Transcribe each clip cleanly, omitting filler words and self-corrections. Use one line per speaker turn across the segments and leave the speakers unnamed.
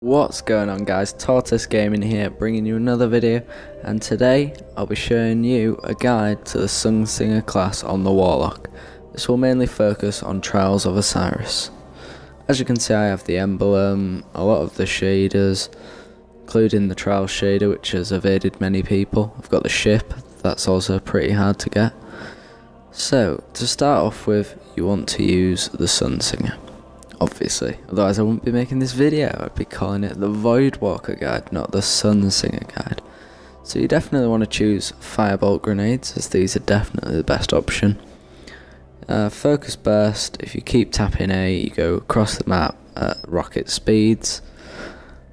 What's going on, guys? Tortoise Gaming here, bringing you another video, and today I'll be showing you a guide to the Sunsinger class on the Warlock. This will mainly focus on Trials of Osiris. As you can see, I have the emblem, a lot of the shaders, including the Trials shader, which has evaded many people. I've got the ship, that's also pretty hard to get. So, to start off with, you want to use the Sunsinger. Obviously, otherwise I wouldn't be making this video. I'd be calling it the Voidwalker guide, not the Sunsinger guide. So you definitely want to choose firebolt grenades, as these are definitely the best option. Focus burst, if you keep tapping A, you go across the map at rocket speeds.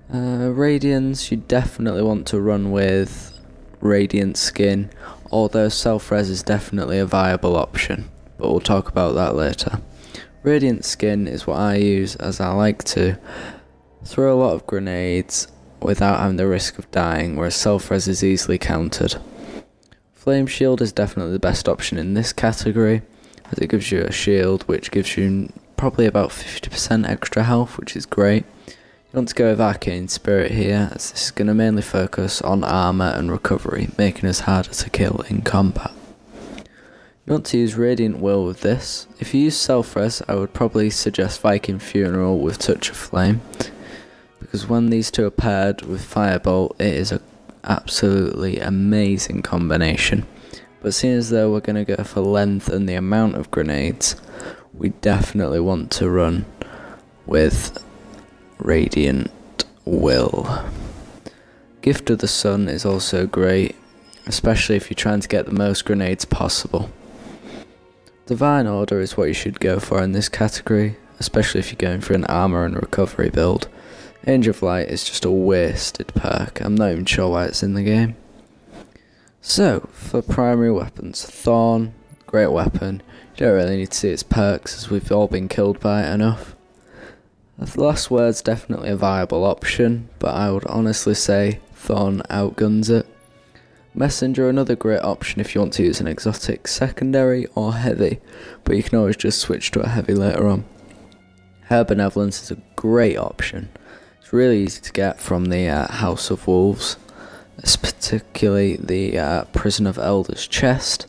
Radiance, you definitely want to run with Radiant Skin, although self-res is definitely a viable option, but we'll talk about that later. Radiant Skin is what I use, as I like to throw a lot of grenades without having the risk of dying, whereas self-res is easily countered. Flame Shield is definitely the best option in this category, as it gives you a shield which gives you probably about 50% extra health, which is great. You want to go with Arcane Spirit here, as this is going to mainly focus on armor and recovery, making us harder to kill in combat. You want to use Radiant Will with this. If you use self-res, I would probably suggest Viking Funeral with Touch of Flame, because when these two are paired with Firebolt, it is an absolutely amazing combination. But seeing as though we're going to go for length and the amount of grenades, we definitely want to run with Radiant Will. Gift of the Sun is also great, especially if you're trying to get the most grenades possible. Divine Order is what you should go for in this category, especially if you're going for an armor and recovery build. Angel of Light is just a wasted perk. I'm not even sure why it's in the game. So, for primary weapons, Thorn, great weapon. You don't really need to see its perks, as we've all been killed by it enough. The Last Word's definitely a viable option, but I would honestly say Thorn outguns it. Messenger, another great option if you want to use an exotic secondary or heavy, but you can always just switch to a heavy later on. Her Benevolence is a great option. It's really easy to get from the House of Wolves, particularly the Prison of Elders chest.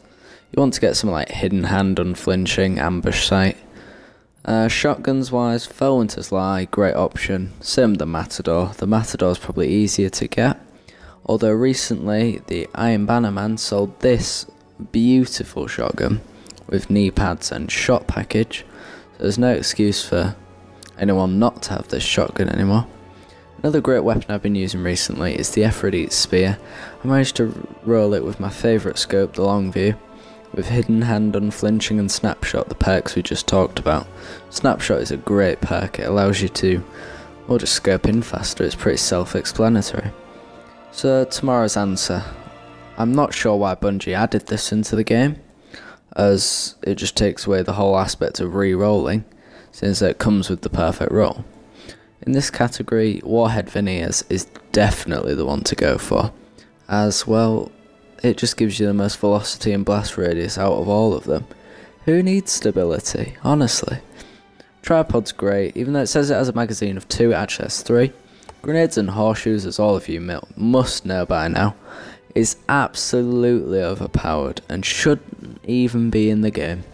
You want to get something like Hidden Hand, Unflinching, Ambush Sight. Shotguns wise, Felwinter's Lie, great option. Same with the Matador. The Matador is probably easier to get. Although recently, the Iron Banner Man sold this beautiful shotgun with knee pads and shot package, so there's no excuse for anyone not to have this shotgun anymore. Another great weapon I've been using recently is the Aphrodite's Spear. I managed to roll it with my favourite scope, the Long View, with Hidden Hand, Unflinching and Snapshot, the perks we just talked about. Snapshot is a great perk, it allows you to, or just scope in faster, it's pretty self-explanatory. So, tomorrow's answer. I'm not sure why Bungie added this into the game, as it just takes away the whole aspect of re-rolling, since it comes with the perfect roll. In this category, Warhead Veneers is definitely the one to go for, as well, it just gives you the most velocity and blast radius out of all of them. Who needs stability, honestly? Tripod's great, even though it says it has a magazine of 2, it actually has 3. Grenades and Horseshoes, as all of you must know by now, is absolutely overpowered and shouldn't even be in the game.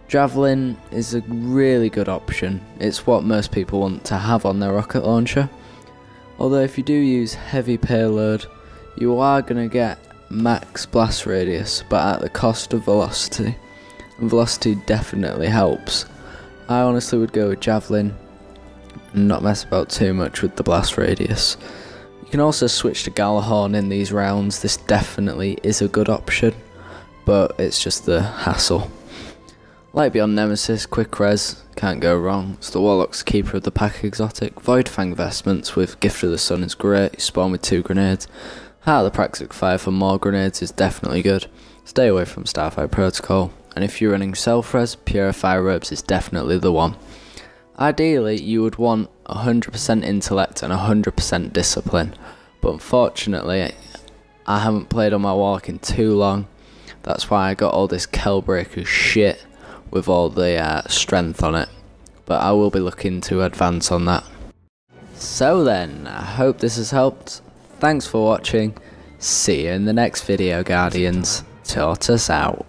Javelin is a really good option, it's what most people want to have on their rocket launcher. Although if you do use heavy payload, you are going to get max blast radius, but at the cost of velocity, and velocity definitely helps. I honestly would go with Javelin, and not mess about too much with the blast radius. You can also switch to Galahorn in these rounds, this definitely is a good option, but it's just the hassle. Light Beyond Nemesis, quick res, can't go wrong. It's the Warlock's Keeper of the Pack exotic. Voidfang Vestments with Gift of the Sun is great, you spawn with 2 grenades. Heart of the Praxic Fire for more grenades is definitely good. Stay away from Starfire Protocol, and if you're running self-res, Purify Robes is definitely the one. Ideally, you would want 100% intellect and 100% discipline, but unfortunately, I haven't played on my Warlock in too long. That's why I got all this Kellbreaker shit with all the strength on it, but I will be looking to advance on that. So then, I hope this has helped. Thanks for watching. See you in the next video, Guardians. Tortoise out.